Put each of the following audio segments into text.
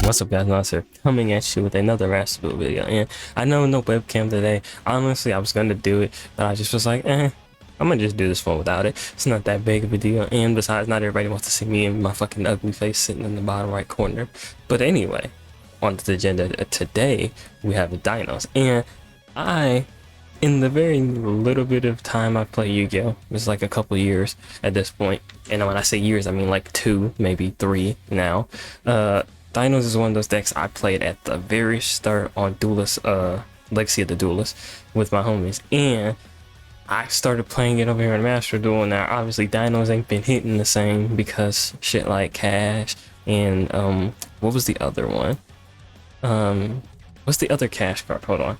What's up, guys? Monster coming at you with another Master Duel video, and I know no webcam today. Honestly, I was gonna do it, but I just was like, I'm gonna just do this one without it. It's not that big of a deal, and besides, not everybody wants to see me and my fucking ugly face sitting in the bottom right corner. But anyway, on to the agenda today, we have the Dinos, and in the very little bit of time I've played Yu-Gi-Oh, it's like a couple years at this point, and when I say years, I mean like 2, maybe 3 now. Dinos is one of those decks I played at the very start on Duelist, Legacy of the Duelist with my homies, and I started playing it over here in Master Duel. Now obviously Dinos ain't been hitting the same because shit like Cash and what was the other one? What's the other Cash card? Hold on,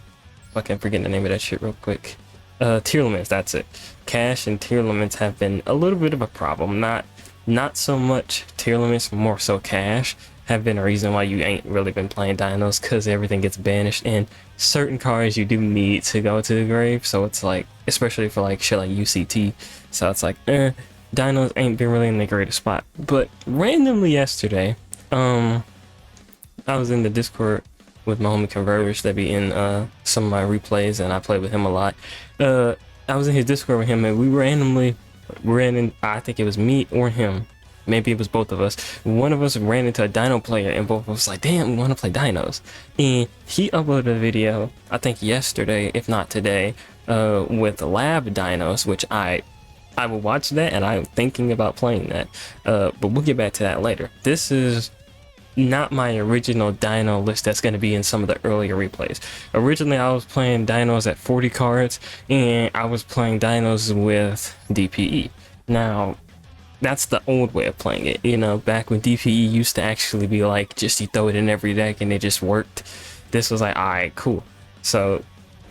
I can forget the name of that shit real quick. Tier limits, that's it. Cash and tier limits have been a little bit of a problem. Not so much tier limits, more so Cash have been a reason why you ain't really been playing Dinos, because everything gets banished and certain cards you do need to go to the grave. So it's like, especially for like shit like UCT, so it's like Dinos ain't been really in the greatest spot. But randomly yesterday, I was in the Discord with my homie Converge that be in some of my replays, and I play with him a lot. I was in his Discord with him, and we randomly ran in, I think it was me or him, maybe it was both of us. One of us ran into a Dino player, and both of us like, damn, we want to play Dinos. And he uploaded a video, I think yesterday, if not today, with Lab Dinos, which I will watch that, and I'm thinking about playing that. But we'll get back to that later. This is not my original Dino list that's going to be in some of the earlier replays. Originally, I was playing Dinos at 40 cards, and I was playing Dinos with DPE. Now, that's the old way of playing it, you know, back when DPE used to actually be like, just you throw it in every deck and it just worked. This was like, alright, cool. So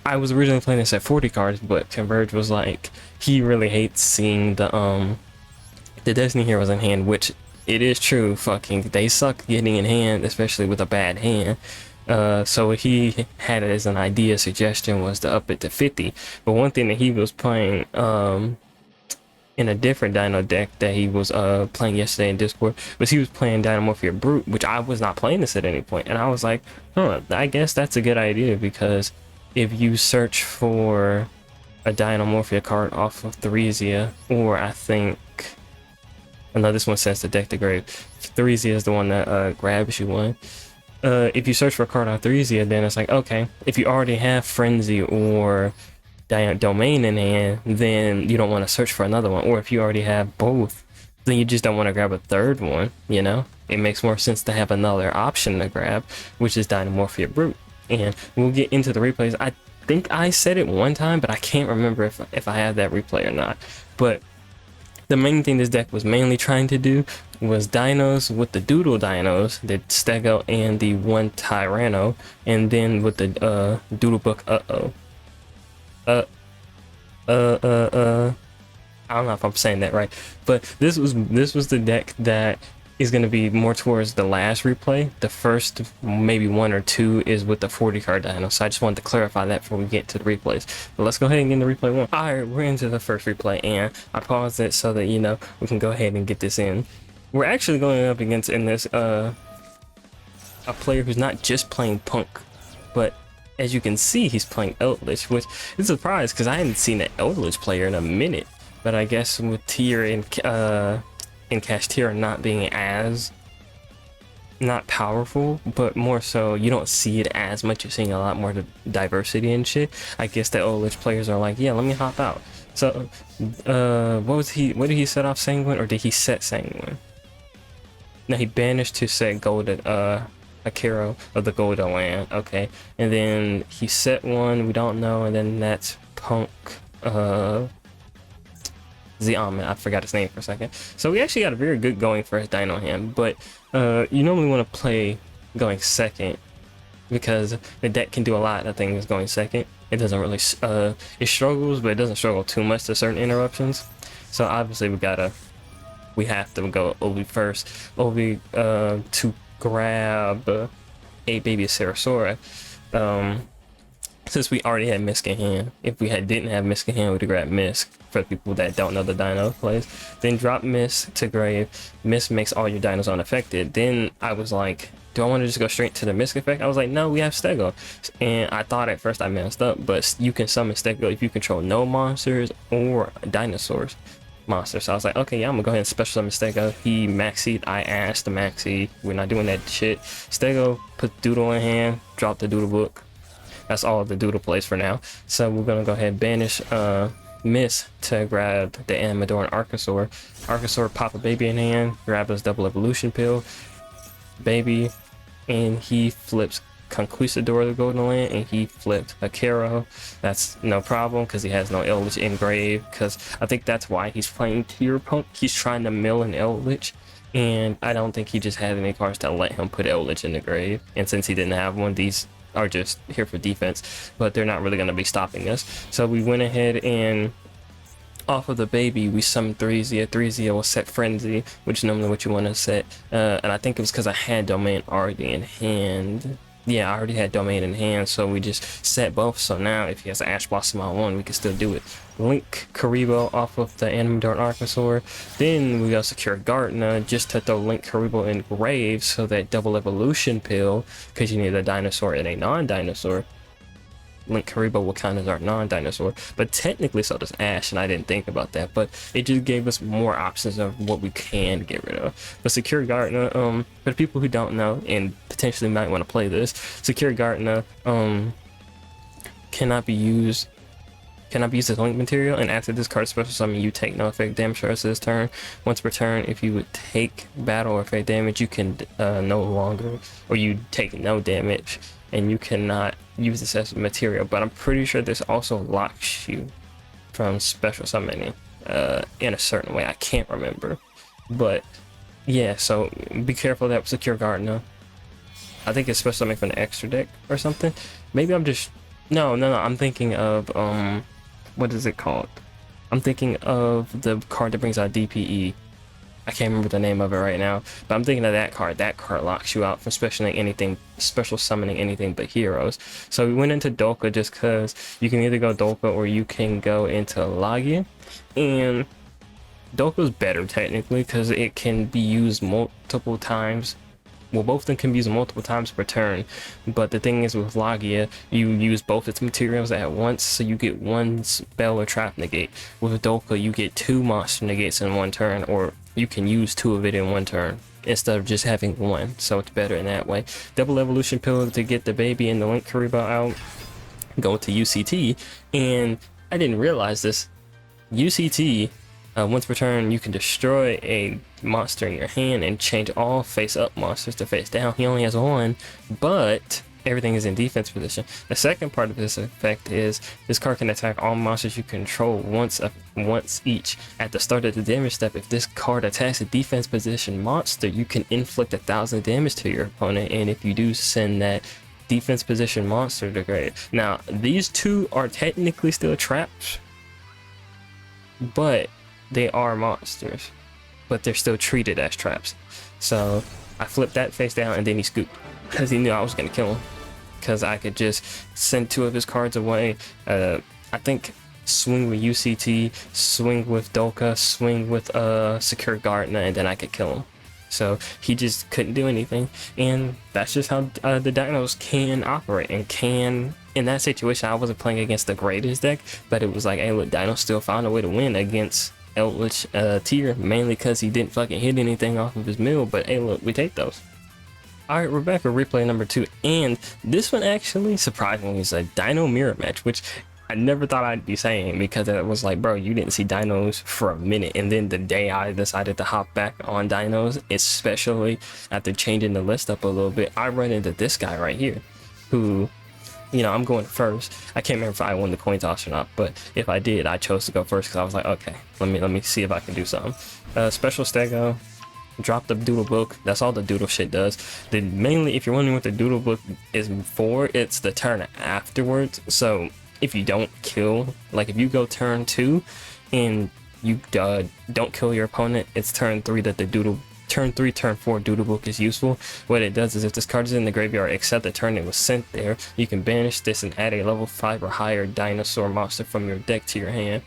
I was originally playing this at 40 cards, but Converge was like, he really hates seeing the Destiny Heroes in hand, which it is true, fucking they suck getting in hand, especially with a bad hand. So what he had as an idea suggestion was to up it to 50. But one thing that he was playing in a different Dino deck that he was playing yesterday in Discord was he was playing Dinomorphia Brute, which I was not playing this at any point, and I was like, I guess that's a good idea, because if you search for a Dinomorphia card off of Theresia, or I think, no, this one says the deck to grave. Theresia is the one that grabs you one. If you search for a card on Thesia, then it's like, okay, if you already have Frenzy or Domain in hand, then you don't want to search for another one. Or if you already have both, then you just don't want to grab a third one, you know? It makes more sense to have another option to grab, which is Dinomorphia Brute. And we'll get into the replays. I think I said it one time, but I can't remember if I have that replay or not. But the main thing this deck was mainly trying to do was Dinos with the Doodle Dinos, the Stego and the one Tyranno, and then with the Doodle Book I don't know if I'm saying that right, but this was the deck that is going to be more towards the last replay. The first maybe 1 or 2 is with the 40 card Dino, so I just wanted to clarify that before we get to the replays. But let's go ahead and get into replay 1. Alright, we're into the first replay, and I paused it so that, you know, we can go ahead and get this in. We're actually going up against in this a player who's not just playing Punk, but as you can see, he's playing Eldritch, which is a surprise because I hadn't seen an Eldritch player in a minute. But I guess with Tier and Cash Tier not being as not powerful, but more so you don't see it as much. You're seeing a lot more diversity and shit. I guess the Eldritch players are like, yeah, let me hop out. So what did he set off Sanguine, or did he set Sanguine? No, he banished to set Golden Akiro of the Golden Land, okay, and then he set one, we don't know, and then that's Punk Ziaman, I forgot his name for a second. So we actually got a very good going for his Dino hand, but you normally want to play going second, because the deck can do a lot of things going second. It doesn't really it struggles, but it doesn't struggle too much to certain interruptions. So obviously we have to go Obi first. Obi to grab a baby Sarasora. since we already had Misk in hand. If we didn't have Misk in hand, we'd have grabbed Misk. For people that don't know the Dino plays, then drop Misk to grave. Misk makes all your dinos unaffected. Then I was like, do I want to just go straight to the Misk effect? I was like, no, we have Stego. And I thought at first I messed up, but you can summon Stego if you control no monsters or dinosaurs monsters. So I was like, okay, yeah, I'm gonna go ahead and special summon Stego. He maxied, I asked the maxi. We're not doing that shit. Stego, put Doodle in hand, drop the Doodle book. That's all the Doodle plays for now. So we're gonna go ahead and banish Miss to grab the Animador and Archosaur. Archosaur pop a baby in hand, grab his double evolution pill, baby, and he flips Conquistador the Golden Land, and he flipped a Caro. That's no problem because he has no Eldritch engrave, because I think that's why he's playing Tier Punk. He's trying to mill an Eldritch, and I don't think he just had any cards to let him put Eldritch in the grave. And since he didn't have one, these are just here for defense, but they're not really going to be stopping us. So we went ahead and off of the baby we summoned 3-Zia. 3-Zia will set Frenzy, which is normally what you want to set, and I think it was because I had Domain already in hand. Yeah, I already had Domain in hand, so we just set both. So now if he has an Ash Blossom on one, we can still do it. Link Karibo off of the Animador and Archosaur. Then we go secure Gartner just to throw Link Karibo in grave, so that double evolution pill, because you need a dinosaur and a non-dinosaur. Link Karibo will count as our non-dinosaur, but technically so does Ash, and I didn't think about that, but it just gave us more options of what we can get rid of. But Secure Gartner, for the people who don't know and potentially might want to play this, Secure Gartner cannot be used as link material, and after this card special summon, you take no effect damage for the rest of this turn. Once per turn, if you would take battle or effect damage, you can no longer, or you take no damage, and you cannot use this as material. But I'm pretty sure this also locks you from special summoning in a certain way. I can't remember, but yeah, so be careful of that with Secure Gardener. I think it's special summoning from the extra deck or something. Maybe I'm just no, I'm thinking of what is it called? I'm thinking of the card that brings out DPE. I can't remember the name of it right now, but I'm thinking of that card. That card locks you out from special summoning anything but heroes. So we went into Dolka just because you can either go Dolka or you can go into Lagia, and Dolka's better technically because it can be used multiple times. Well, both of them can be used multiple times per turn, but the thing is with Lagia, you use both its materials at once, so you get one spell or trap negate. With Dolka, you get 2 monster negates in one turn, or you can use 2 of it in one turn instead of just having 1, so it's better in that way. Double evolution pill to get the baby and the Link Karibo out. Go to UCT, and I didn't realize this. UCT, once per turn, you can destroy a monster in your hand and change all face-up monsters to face-down. He only has 1, but everything is in defense position. The second part of this effect is this card can attack all monsters you control once each. At the start of the damage step, if this card attacks a defense position monster, you can inflict 1,000 damage to your opponent, and if you do, send that defense position monster to grave. Now, these two are technically still traps, but they are monsters, but they're still treated as traps. So I flipped that face down, and then he scooped because he knew I was gonna kill him, because I could just send 2 of his cards away. I think swing with UCT, swing with Dolka, swing with Secure Gardener, and then I could kill him. So he just couldn't do anything, and that's just how the Dinos can operate. And can, in that situation, I wasn't playing against the greatest deck, but it was like, hey look, Dinos still found a way to win against Eldritch tier, mainly because he didn't fucking hit anything off of his mill. But hey look, we take those. Alright, we're back with replay number 2, and this one actually surprisingly is a Dino mirror match, which I never thought I'd be saying, because it was like, bro, you didn't see Dinos for a minute, and then the day I decided to hop back on Dinos, especially after changing the list up a little bit, I run into this guy right here, who, you know, I'm going first. I can't remember if I won the coin toss or not, but if I did, I chose to go first because I was like, okay, let me see if I can do something. Special Stego, drop the Doodle book. That's all the Doodle shit does. Then mainly, if you're wondering what the Doodle book is for, it's the turn afterwards. So if you don't kill, like if you go turn 2 and you don't kill your opponent, it's turn 3 that the Doodle turn 3, turn 4 Doodle Book is useful. What it does is if this card is in the graveyard except the turn it was sent there, you can banish this and add a level 5 or higher dinosaur monster from your deck to your hand.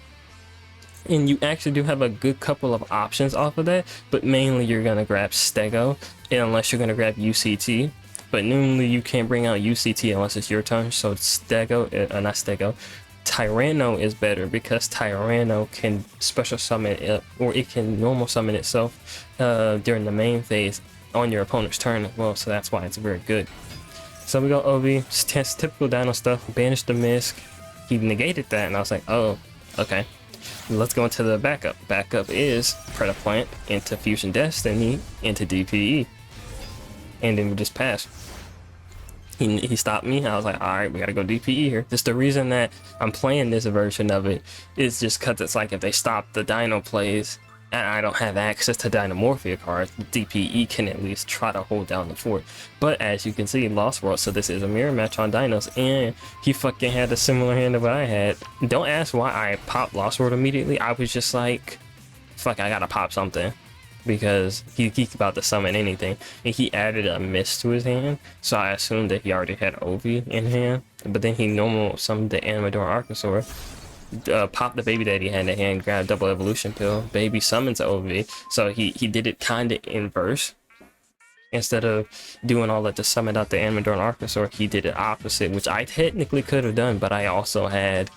And you actually do have a good couple of options off of that, but mainly you're gonna grab Stego, unless you're gonna grab UCT. But normally you can't bring out UCT unless it's your turn, so Stego, not Stego, Tyranno is better because Tyranno can special summon it, or it can normal summon itself during the main phase on your opponent's turn as well, so that's why it's very good. So we go Obi, typical Dino stuff, banish the Misc. He negated that, and I was like, oh, okay. Let's go into the backup. Backup is Predaplant into Fusion Destiny into DPE. And then we just pass. He stopped me. I was like, alright, we gotta go DPE here. Just the reason that I'm playing this version of it is just because it's like if they stop the Dino plays and I don't have access to Dinomorphia cards, DPE can at least try to hold down the fort. But as you can see, Lost World, so this is a mirror match on Dinos, and he fucking had a similar hand to what I had. Don't ask why I popped Lost World immediately. I was just like, fuck, I gotta pop something. Because he's about to summon anything, and he added a Mist to his hand, so I assumed that he already had Ovi in hand. But then he normal summoned the Animador Archosaur, popped the baby that he had in hand, grabbed double evolution pill, baby summons Ovi, so he did it kind of inverse. Instead of doing all that to summon out the Animador Archosaur, he did it opposite, which I technically could have done, but I also had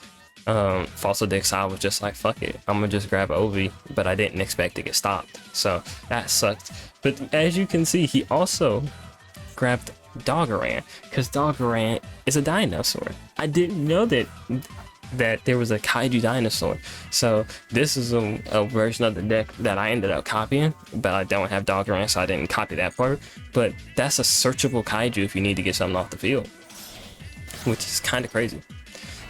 Fossil Dick, so I was just like, fuck it, I'm gonna just grab Ovi, but I didn't expect to get stopped, so that sucked. But as you can see, he also grabbed Doggeran, because Doggeran is a dinosaur. I didn't know that there was a kaiju dinosaur, so this is a version of the deck that I ended up copying, but I don't have Doggeran, so I didn't copy that part. But that's a searchable kaiju if you need to get something off the field, which is kind of crazy.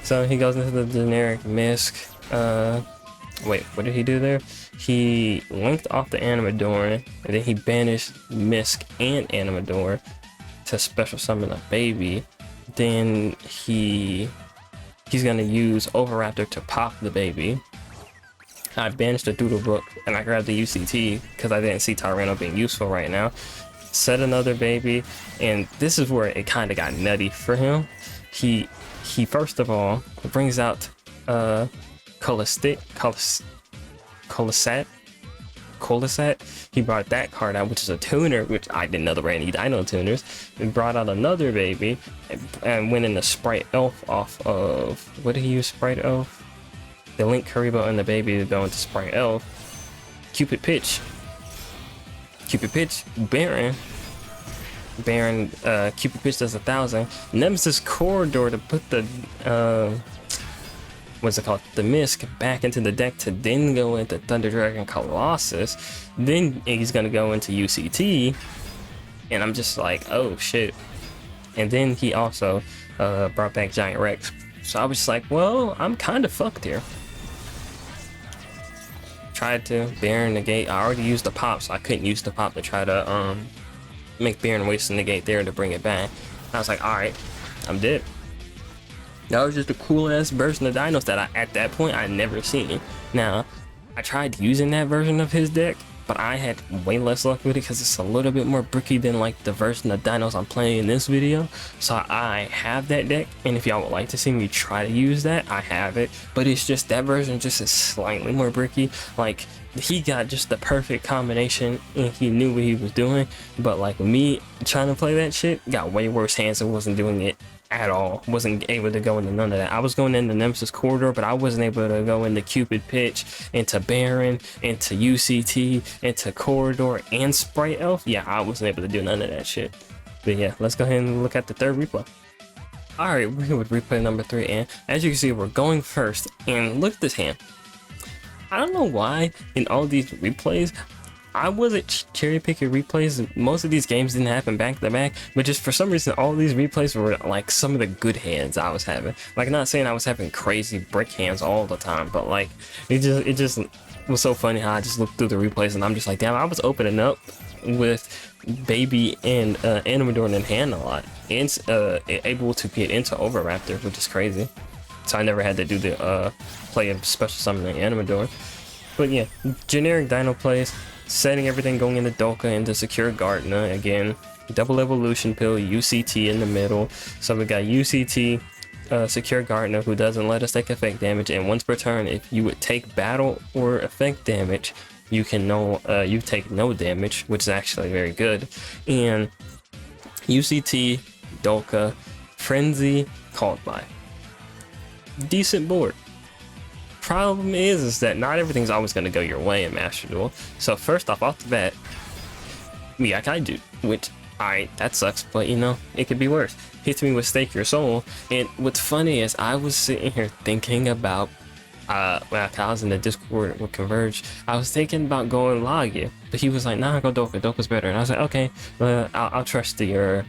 So he goes into the generic Misc. Wait, what did he do there? He linked off the Animador, and then he banished Misc and Animador to special summon a baby. Then he's gonna use Overraptor to pop the baby. I banished the Doodle Book, and I grabbed the UCT because I didn't see Tyranno being useful right now. Set another baby, and this is where it kind of got nutty for him. He first of all brings out Colisat. He brought that card out, which is a tuner, which I didn't know there were any Dino tuners. He brought out another baby and went into Sprite Elf off of, what did he use Sprite Elf? The Link Karibo and the baby to go into Sprite Elf. Cupid Pitch, Baron, Cupid Pitch does 1,000. Nemesis Corridor to put the what's it called, the Misc back into the deck to then go into Thunder Dragon Colossus. Then he's gonna go into UCT, and I'm just like, oh shit. And then he also brought back Giant Rex, so I was just like, well, I'm kind of fucked here. Tried to Baron negate. I already used the pop, so I couldn't use the pop to try to make Baron waste the negate there to bring it back. I was like, alright, I'm dead. That was just a cool ass version of Dinos that at that point I never seen. Now, I tried using that version of his deck, but I had way less luck with it because it's a little bit more bricky than like the version of Dinos I'm playing in this video. So I have that deck, and if y'all would like to see me try to use that, I have it. But it's just that version just is slightly more bricky. Like, he got just the perfect combination and he knew what he was doing, but like me trying to play that shit got way worse hands and wasn't doing it at all. Wasn't able to go into none of that. I was going into Nemesis Corridor, but I wasn't able to go into Cupid Pitch, into Baron, into UCT, into Corridor, and Sprite Elf. Yeah, I wasn't able to do none of that shit. But yeah, let's go ahead and look at the third replay. Alright, we're here with replay number 3, and as you can see, we're going first, and look at this hand. I don't know why in all these replays I wasn't cherry picking replays. Most of these games didn't happen back to back, but just for some reason all these replays were like some of the good hands I was having. Like, not saying I was having crazy brick hands all the time, but like it just was so funny how I just looked through the replays and I'm just like, damn, I was opening up with baby and Animador in hand a lot, and able to get into Overraptor, which is crazy. So I never had to do the play of special summoning Animador. But yeah, generic Dino plays. setting everything, going into Doka, into Secure Gardener again. Double evolution pill, UCT in the middle. So we got UCT, Secure Gardener, who doesn't let us take effect damage, and once per turn, if you would take battle or effect damage, you take no damage, which is actually very good. And UCT, Doka, Frenzy, Called By. Decent board. Problem is that not everything's always going to go your way in Master Duel. So first off the bat, we got Kaiju, which that sucks, but you know, it could be worse. Hits me with Stake Your Soul, and what's funny is I was sitting here thinking about, when I was in the Discord with Converge, I was thinking about going Logia, but he was like, nah, go Doka, Doka's better, and I was like, okay, well, I'll trust your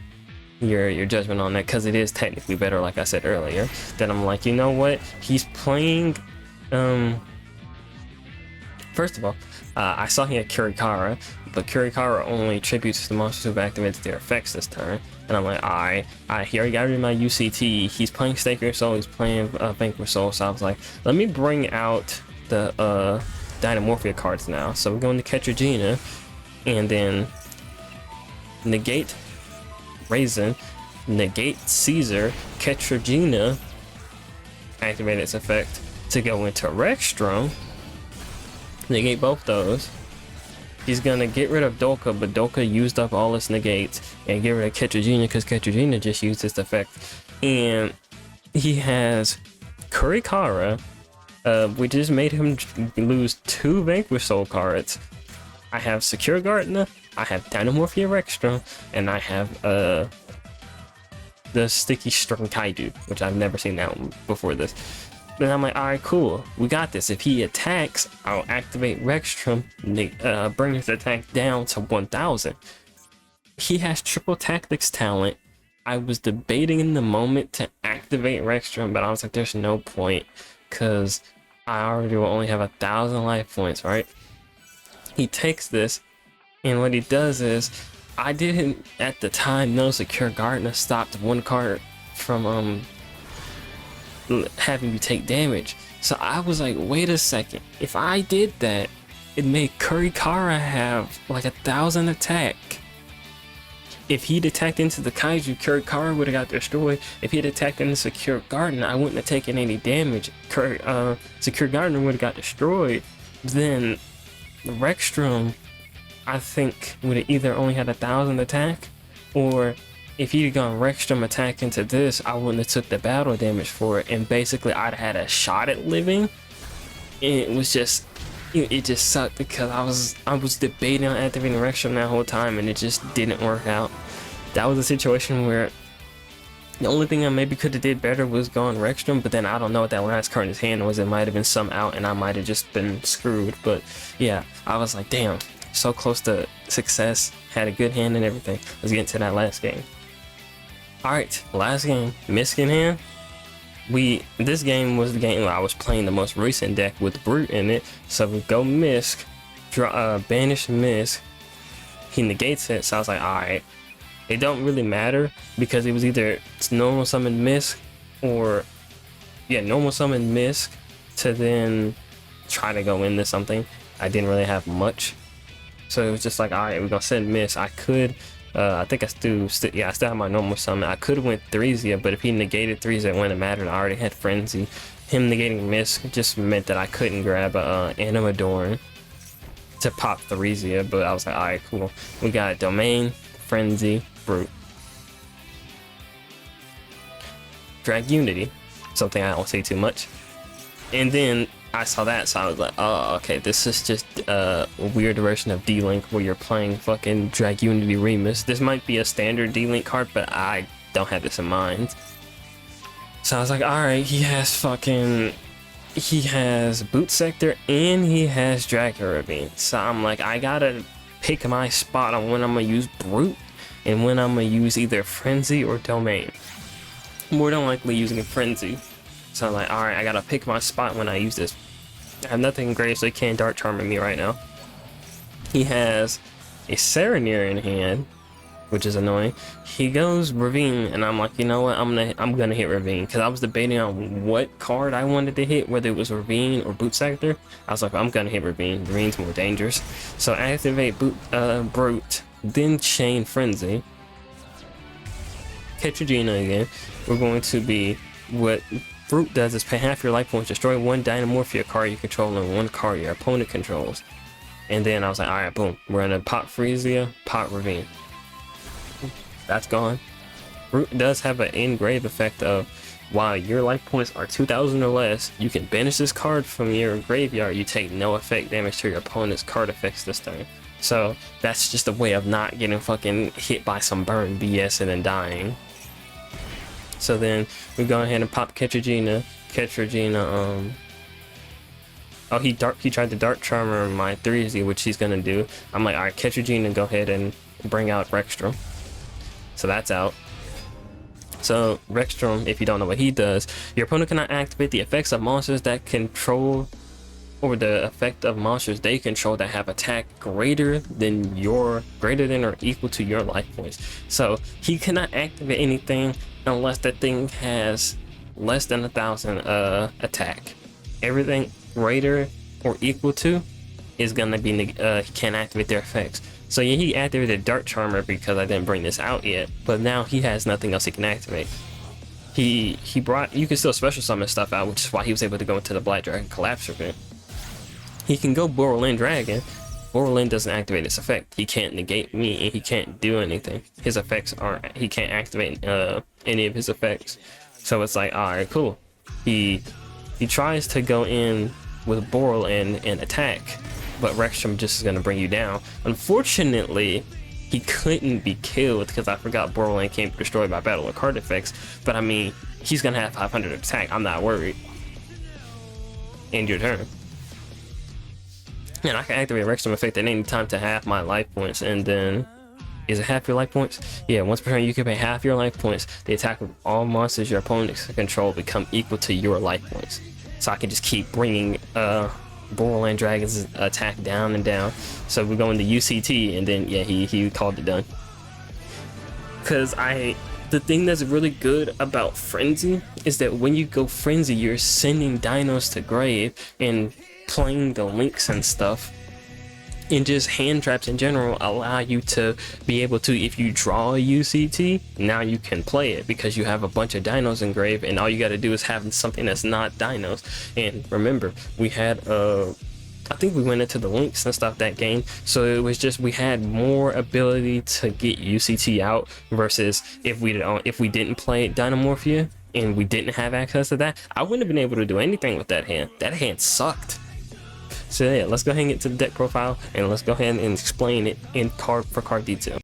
judgment on that, because it is technically better, like I said earlier. Then I'm like, you know what, he's playing, first of all, I saw he had Kurikara, but Kurikara only tributes the monsters who've activated their effects this turn. And I'm like, alright, he already got rid of my UCT. He's playing Stake Your Soul, he's playing Vanquish Soul. So I was like, let me bring out the Dinomorphia cards now. So we're going to catch Regina, and then negate Raisin, negate Caesar, catch Regina, activate its effect to go into Rexstrom, negate both those. He's gonna get rid of Doka, but Doka used up all its negates, and get rid of Ketragina because Ketragina just used its effect. And he has Kurikara, which just made him lose 2 Vanquish Soul cards. I have Secure Gardener, I have Dinomorphia Rexstrom, and I have the Sticky Strong Kaiju, which I've never seen that one before this. Then I'm like, alright, cool, we got this. If he attacks, I'll activate Rexstrom, bring his attack down to 1000. He has triple tactics talent. I was debating in the moment to activate Rexstrom, but I was like, there's no point, because I already will only have 1000 life points, right? He takes this, and what he does is, I didn't at the time know Secure Gardener stopped one card from having you take damage. So I was like, wait a second, if I did that, it made Kurikara have like 1000 attack. If he'd attacked into the Kaiju, Kurikara would have got destroyed. If he'd attacked into Secure Gardener, I wouldn't have taken any damage. Secure Gardener would have got destroyed. Then Rexstrom, I think, would have either only had 1000 attack, or if he'd gone Rexstrom attack into this, I wouldn't have took the battle damage for it, and basically I'd had a shot at living. And it was just, it just sucked, because I was debating on activating Rexstrom that whole time, and it just didn't work out. That was a situation where the only thing I maybe could have did better was gone Rexstrom, but then I don't know what that last card in his hand was. It might have been some out, and I might have just been screwed. But yeah, I was like, damn, so close to success, had a good hand and everything. Let's get into that last game. Alright, last game, Misk in hand. This game was the game where I was playing the most recent deck with Brute in it. So we go Misk, banish Misk, he negates it, so I was like, alright. It don't really matter, because it was either normal summon Misk, or normal summon Misk to then try to go into something. I didn't really have much, so it was just like, alright, we're gonna send Misk. I could I think I still have my normal summon. I could have went Thresia, but if he negated Thresia, it wouldn't have mattered. I already had Frenzy. Him negating Misk just meant that I couldn't grab Animadorn to pop Thresia, but I was like, alright, cool. We got Domain, Frenzy, Brute. Drag Unity, something I don't say too much. And then I saw that, so I was like, oh, okay, this is just a weird version of D-Link where you're playing fucking Drag Unity Remus. This might be a standard D-Link card, but I don't have this in mind. So I was like, alright, he has Boot Sector and he has Dragon Ravine. So I'm like, I gotta pick my spot on when I'm gonna use Brute and when I'm gonna use either Frenzy or Domain. More than likely using Frenzy. So I'm like, alright, I gotta pick my spot when I use this. I have nothing great, so he can't Dark Charm me right now. He has a Serenir in hand, which is annoying. He goes Ravine, and I'm like, you know what? I'm gonna hit Ravine, because I was debating on what card I wanted to hit, whether it was Ravine or Boot Sector. I was like, I'm gonna hit Ravine. Ravine's more dangerous. So activate Brute, then Chain Frenzy. Catch Regina again. We're going to be what Brute does is pay half your life points, destroy one Dinomorphia card you control and one card your opponent controls. And then I was like, alright, boom. We're gonna pop Freesia, pop Ravine. That's gone. Brute does have an engrave effect of while your life points are 2,000 or less, you can banish this card from your graveyard. You take no effect damage to your opponent's card effects this turn. So that's just a way of not getting fucking hit by some burn BS and then dying. So then we go ahead and pop Catch Regina. Oh, he tried to Dark Charmer my 3Z, which he's gonna do. I'm like, alright, Catch Regina, go ahead and bring out Rexstrom. So that's out. So Rexstrom, if you don't know what he does, your opponent cannot activate the effects of monsters that control, or the effect of monsters they control that have attack greater than or equal to your life points. So he cannot activate anything unless that thing has less than 1,000 attack. Everything greater or equal to is gonna be he can't activate their effects. So yeah, he activated Dark Charmer because I didn't bring this out yet, but now he has nothing else he can activate. You can still special summon stuff out, which is why he was able to go into the Black Dragon Collapse event. He can go Borderland Dragon. Borderland doesn't activate its effect. He can't negate me and he can't do anything. His effects aren't, he can't activate any of his effects. So it's like, alright, cool. He tries to go in with Borderland and attack, but Rexstrom just is gonna bring you down. Unfortunately, he couldn't be killed because I forgot Borderland can't be destroyed by battle or card effects. But I mean, he's gonna have 500 attack. I'm not worried. End your turn. And I can activate Rexstrom effect at any time to half my life points, and then is it half your life points? Yeah, once per turn you can pay half your life points. The attack of all monsters your opponents control become equal to your life points. So I can just keep bringing Borderland Dragon's attack down and down. So we go into UCT, and then yeah, he called it done. Cause the thing that's really good about Frenzy is that when you go Frenzy, you're sending Dinos to grave and playing the links and stuff, and just hand traps in general allow you to be able to, if you draw a UCT, now you can play it because you have a bunch of Dinos in grave, and all you got to do is have something that's not Dinos. And remember, we had I think we went into the links and stuff that game, so it was just we had more ability to get UCT out versus if we didn't play Dinomorphia and we didn't have access to that, I wouldn't have been able to do anything with that hand. That hand sucked. So yeah, let's go ahead and get to the deck profile, and let's go ahead and explain it in card for card detail.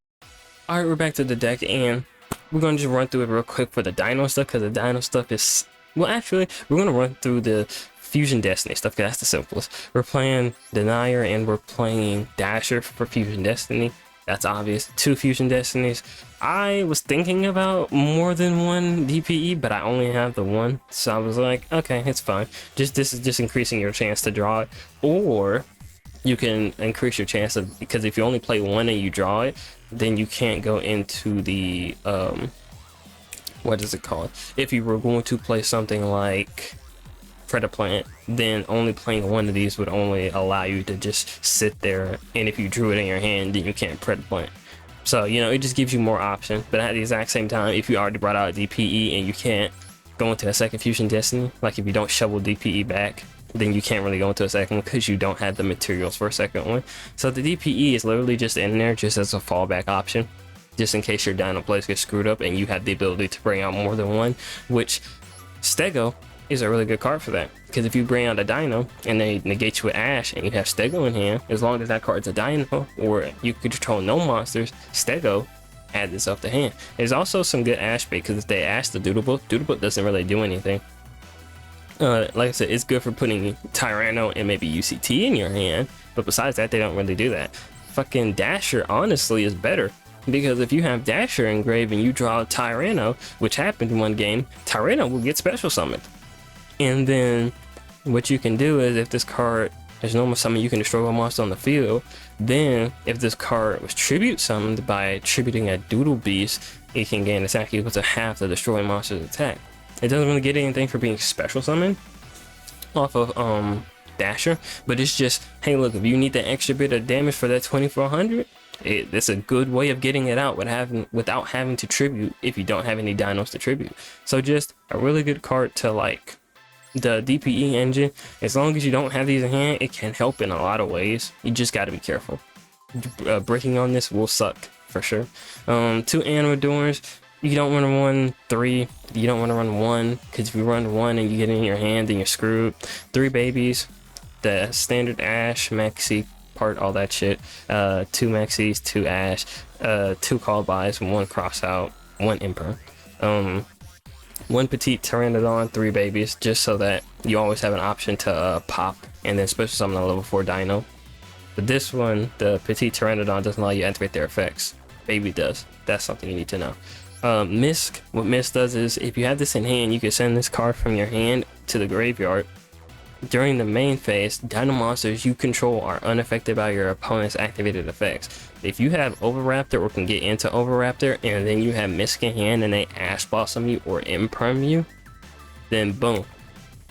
Alright, we're back to the deck, and we're going to just run through it real quick for the Dino stuff, because the Dino stuff is, well, actually, we're going to run through the Fusion Destiny stuff, because that's the simplest. We're playing Denier, and we're playing Dasher for Fusion Destiny. That's obvious. 2 Fusion Destinies. I was thinking about more than one DPE, but I only have the one, so I was like, okay, it's fine. This is just increasing your chance to draw it, or you can increase your chance of, because if you only play one and you draw it, then you can't go into the what is it called? If you were going to play something like Predaplant, then only playing one of these would only allow you to just sit there, and if you drew it in your hand, then you can't Predaplant. So, you know, it just gives you more options. But at the exact same time, if you already brought out a DPE and you can't go into a second Fusion Destiny, like if you don't shovel DPE back, then you can't really go into a second one because you don't have the materials for a second one. So the DPE is literally just in there just as a fallback option, just in case your Dino plays get screwed up and you have the ability to bring out more than one, which Stego is a really good card for that, because if you bring out a Dino and they negate you with Ash and you have Stego in hand, as long as that card's a Dino or you control no monsters, Stego adds itself to hand. There's also some good Ash bait, because if they Ash the Doodlebook doesn't really do anything. Like I said, it's good for putting Tyranno and maybe UCT in your hand, but besides that, they don't really do that. Fucking Dasher honestly is better, because if you have Dasher in grave and you draw Tyranno, which happened in one game, Tyranno will get special summoned. And then what you can do is, if this card as normal summon, you can destroy one monster on the field. Then, if this card was tribute summoned by tributing a Doodle Beast, it can gain attack equal to half the destroying monster's attack. It doesn't really get anything for being special summoned off of Dasher, but it's just, hey look, if you need the extra bit of damage for that 2400, it's a good way of getting it out without having to tribute if you don't have any dinos to tribute. So just a really good card to like the DPE engine. As long as you don't have these in hand, it can help in a lot of ways. You just got to be careful. Breaking on this will suck for sure. 2 Animadors. You don't want to run 3. You don't want to run 1, because if you run 1 and you get it in your hand, then you're screwed. 3 babies. The standard Ash, Maxi part, all that shit. 2 Maxis, 2 Ash, 2 call buys, 1 cross out, 1 Emperor. 1 Petite Pteranodon, 3 babies, just so that you always have an option to pop and then special summon a level 4 dino. But this one, the Petite Pteranodon, doesn't allow you to activate their effects. Baby does. That's something you need to know. Misk, what Misk does is, if you have this in hand, you can send this card from your hand to the graveyard. During the main phase, Dino monsters you control are unaffected by your opponent's activated effects. If you have Overraptor or can get into Overraptor, and then you have Misk in hand and they Ash Blossom you or Imperm you, then boom,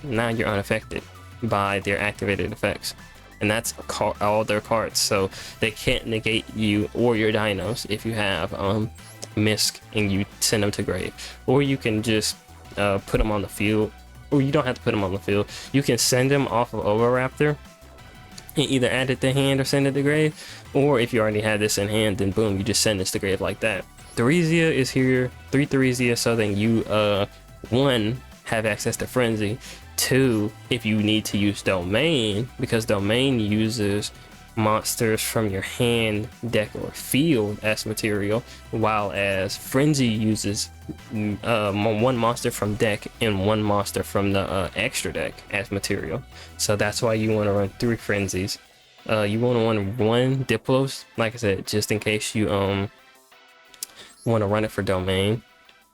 now you're unaffected by their activated effects. And that's all their cards, so they can't negate you or your dinos if you have Misk and you send them to grave. Or you can just put them on the field. Or you don't have to put them on the field. You can send them off of Overraptor and either add it to hand or send it to grave. Or if you already had this in hand, then boom, you just send this to grave like that. Theresia is here. 3 Theresia, so then you 1 have access to Frenzy. 2, if you need to use Domain, because Domain uses monsters from your hand, deck, or field as material, while as Frenzy uses 1 monster from deck and 1 monster from the extra deck as material. So that's why you want to run 3 Frenzies. You want to run 1 Diplos, like I said, just in case you want to run it for Domain,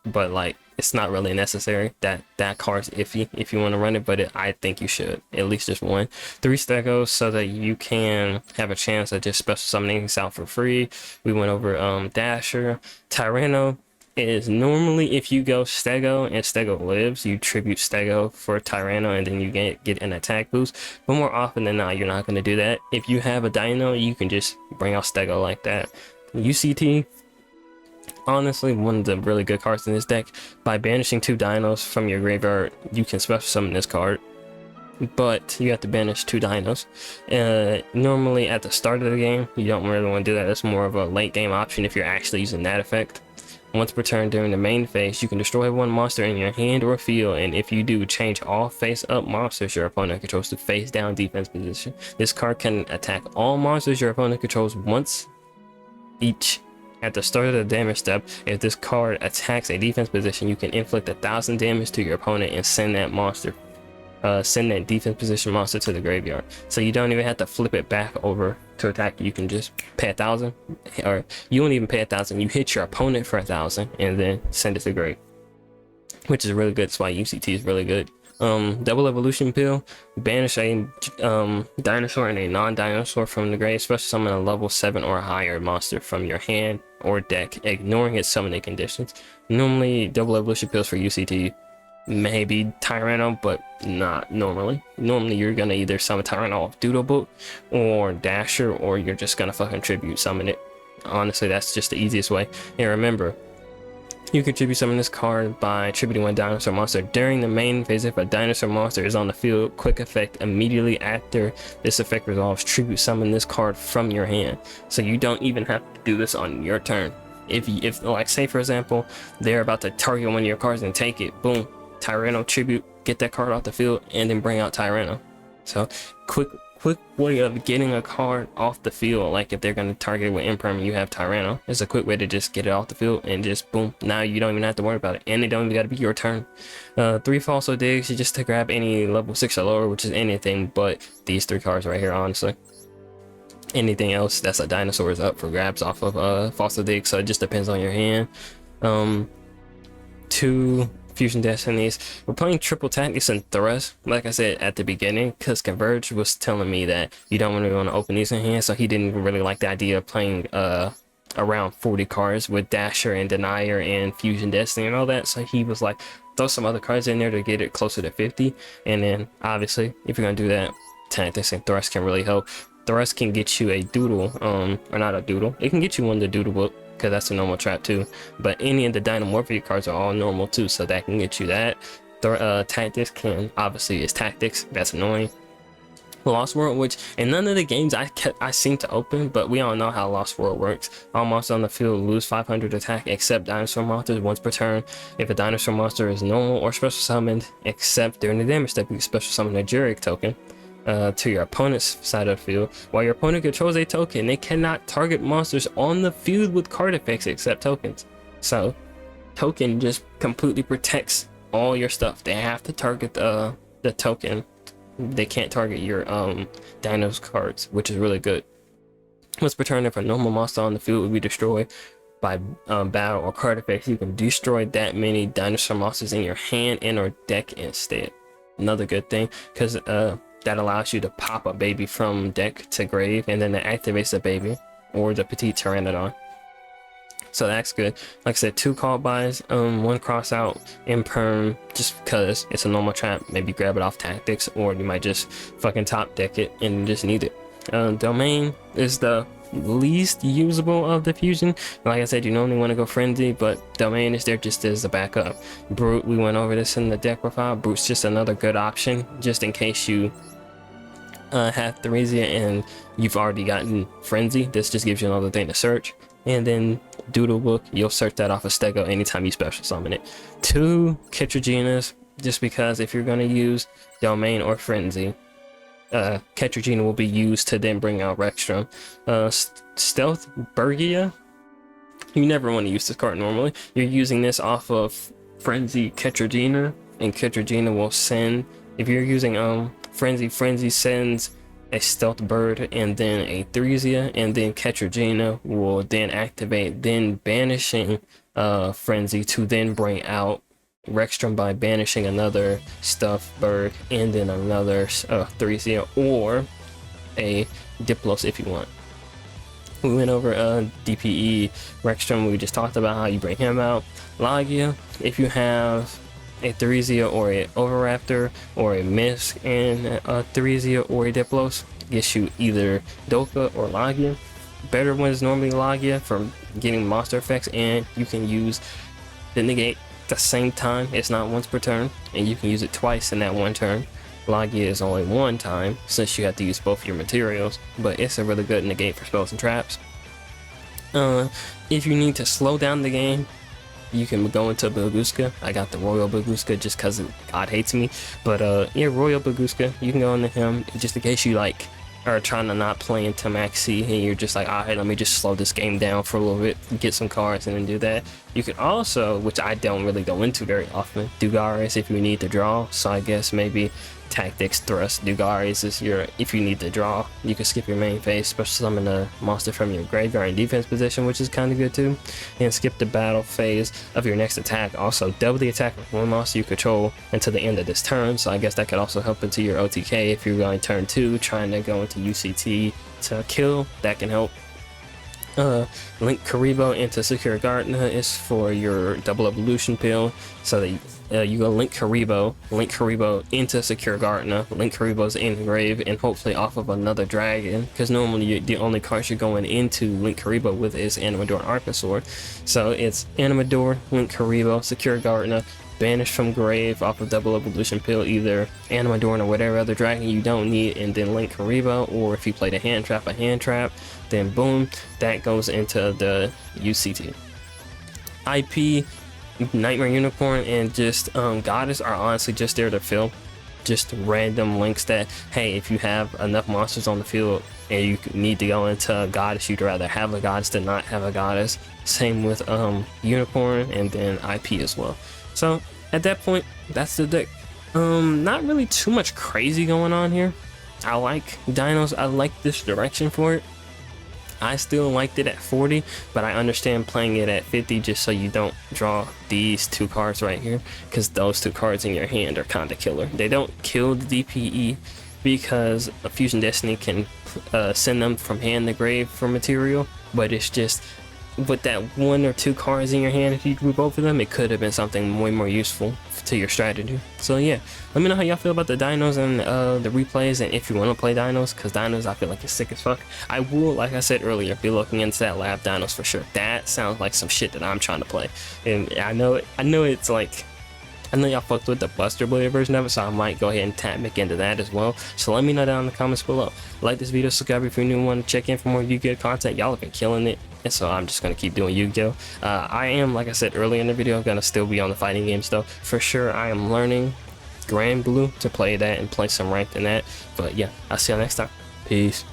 but like it's not really necessary. That card's iffy if you want to run it, but I think you should at least just 1. 3 Stegos, so that you can have a chance at just special summoning this out for free. We went over Dasher. Tyranno is normally, if you go Stego and Stego lives, you tribute Stego for Tyranno and then you get an attack boost. But more often than not, you're not going to do that. If you have a dino, you can just bring out Stego like that. UCT, honestly, one of the really good cards in this deck. By banishing 2 dinos from your graveyard, you can special summon this card, but you have to banish 2 dinos. Normally at the start of the game, you don't really want to do that. That's more of a late game option if you're actually using that effect. Once per turn during the main phase, you can destroy 1 monster in your hand or field, and if you do, change all face-up monsters your opponent controls to face-down defense position. This card can attack all monsters your opponent controls once each. At the start of the damage step, if this card attacks a defense position, you can inflict 1000 damage to your opponent and send that defense position monster to the graveyard. So you don't even have to flip it back over to attack. You can just pay 1000, or you won't even pay 1000. You hit your opponent for 1000 and then send it to grave, which is really good. That's why UCT is really good. Double evolution pill, banish a dinosaur and a non-dinosaur from the grave, special summon a level 7 or higher monster from your hand or deck, ignoring its summoning conditions. Normally double evolution pills for UCT maybe Tyranno, but not normally. Normally you're gonna either summon Tyranno off Doodle Book or Dasher, or you're just gonna fucking tribute summon it. Honestly, that's just the easiest way. And remember, you can tribute summon this card by tributing 1 dinosaur monster during the main phase. If a dinosaur monster is on the field, quick effect, immediately after this effect resolves, tribute summon this card from your hand. So you don't even have to do this on your turn. If like, say for example, they're about to target 1 of your cards and take it, boom, Tyranno tribute, get that card off the field, and then bring out Tyranno. So quick way of getting a card off the field, like if they're going to target it with Imperm, you have Tyranno. It's a quick way to just get it off the field and just boom, now you don't even have to worry about it, and it don't even got to be your turn. 3 Falso Digs, you just to grab any level 6 or lower, which is anything but these 3 cards right here. Honestly, anything else that's a dinosaur is up for grabs off of Falso Dig, so it just depends on your hand. 2 Fusion Destinies. We're playing triple tactics and thrust, like I said at the beginning, because Converge was telling me that you don't really want to open these in hand, so he didn't really like the idea of playing around 40 cards with Dasher and Denier and Fusion Destiny and all that. So he was like, throw some other cards in there to get it closer to 50. And then obviously, if you're gonna do that, tactics and thrust can really help. Thrust can get you a doodle, or not a doodle. It can get you one of the doodle book, because that's a normal trap too. But any of the Dinomorphia cards are all normal too, so that can get you that. Tactics can obviously is tactics. That's annoying. Lost World, which in none of the games I seem to open, but we all know how Lost World works. All monsters on the field lose 500 attack except dinosaur monsters once per turn. If a dinosaur monster is normal or special summoned, except during the damage step, you can special summon a Jurek token to your opponent's side of the field. While your opponent controls a token, they cannot target monsters on the field with card effects except tokens. So token just completely protects all your stuff. They have to target the token. They can't target your Dinos cards, which is really good. Once per turn, if a normal monster on the field will be destroyed by battle or card effects, you can destroy that many dinosaur monsters in your hand and or deck instead. Another good thing, because that allows you to pop a baby from deck to grave, and then it activates the baby or the petite pteranodon. So that's good. Like I said, 2 call buys, 1 cross out in perm, just because it's a normal trap. Maybe grab it off tactics, or you might just fucking top deck it and just need it. Domain is the least usable of the fusion. Like I said, you normally want to go frenzy, but domain is there just as a backup. Brute, we went over this in the deck profile. Brute's just another good option, just in case you have Theresia and you've already gotten frenzy. This just gives you another thing to search. And then Doodle Book, you'll search that off of Stego anytime you special summon it. 2 Ketrogenas, just because if you're going to use Domain or Frenzy, Ketrogena will be used to then bring out Rexstrom. Stealth Bergia, you never want to use this card normally. You're using this off of Frenzy Ketrogena, and Ketrogena will send, if you're using Frenzy sends a Stealth Bird and then a Theresia, and then Ketrogena will then activate, then banishing Frenzy to then bring out Rexstrom by banishing another Stuffed Bird and then another Theresia or a Diplos if you want. We went over DPE Rexstrom. We just talked about how you bring him out. Logia, if you have a Theresia or a Oviraptor or a Misk and a Theresia or a Diplos, gets you either Doka or Logia. Better one is normally Logia for getting monster effects, and you can use the negate at the same time. It's not once per turn, and you can use it twice in that one turn. Logia is only one time since you have to use both your materials, but it's a really good negate for spells and traps. If you need to slow down the game, you can go into Baguska. I got the Royal Baguska just because God hates me. But yeah, Royal Baguska, you can go into him just in case you like are trying to not play into Maxi and you're just like, alright, let me just slow this game down for a little bit, get some cards and then do that. You can also, which I don't really go into very often, Dugaris if you need to draw. So I guess maybe Tactics, Thrust, Dugaris is your, if you need to draw, you can skip your main phase, special summon a monster from your graveyard in defense position, which is kind of good too, and skip the battle phase of your next attack. Also double the attack with one monster you control until the end of this turn, so I guess that could also help into your OTK if you're going turn 2 trying to go into UCT to kill. That can help. Link Karibo into Secure Gardener is for your double evolution pill, so that you go Link Karibo into Secure Gardener, Link Karibo's in grave, and hopefully off of another dragon, because normally the only cards you're going into Link Karibo with is Animador and Archosaur. So it's Animador, Link Karibo, Secure Gardener, banish from grave off of double evolution pill either Animador or whatever other dragon you don't need, and then Link Karibo, or if you played a hand trap, then boom, that goes into the UCT. IP, Nightmare Unicorn, and just Goddess are honestly just there to fill just random links that, hey, if you have enough monsters on the field and you need to go into Goddess, you'd rather have a Goddess than not have a Goddess. Same with Unicorn and then IP as well. So at that point, that's the deck. Not really too much crazy going on here. I like Dinos. I like this direction for it. I still liked it at 40, but I understand playing it at 50 just so you don't draw these 2 cards right here, because those 2 cards in your hand are kind of killer. They don't kill the DPE because a Fusion Destiny can send them from hand to grave for material, but it's just with that 1 or 2 cards in your hand, if you drew both of them, it could have been something way more useful to your strategy. So yeah, let me know how y'all feel about the Dinos and the replays, and if you want to play Dinos, because Dinos I feel like it's sick as fuck. I will, like I said earlier, be looking into that lab Dinos for sure. That sounds like some shit that I'm trying to play, and I know it's like, I know y'all fucked with the Buster Blade version of it, so I might go ahead and tap back into that as well. So let me know down in the comments below. Like this video, subscribe if you're new, want to check in for more Yu-Gi-Oh content. Y'all have been killing it, and so I'm just gonna keep doing Yu-Gi-Oh. I am, like I said earlier in the video, gonna still be on the fighting games though. For sure, I am learning Grand Blue to play that and play some ranked in that. But yeah, I'll see y'all next time. Peace.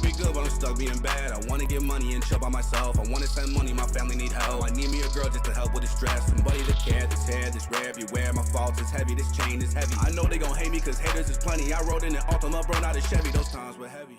Be good, but I'm stuck being bad. I wanna get money and chill by myself. I wanna send money, my family need help. I need me a girl just to help with the stress. Somebody to care, this hair, this rare everywhere. My fault is heavy, this chain is heavy. I know they gon' hate me cause haters is plenty. I rode in an Altima, burned out a Chevy. Those times were heavy.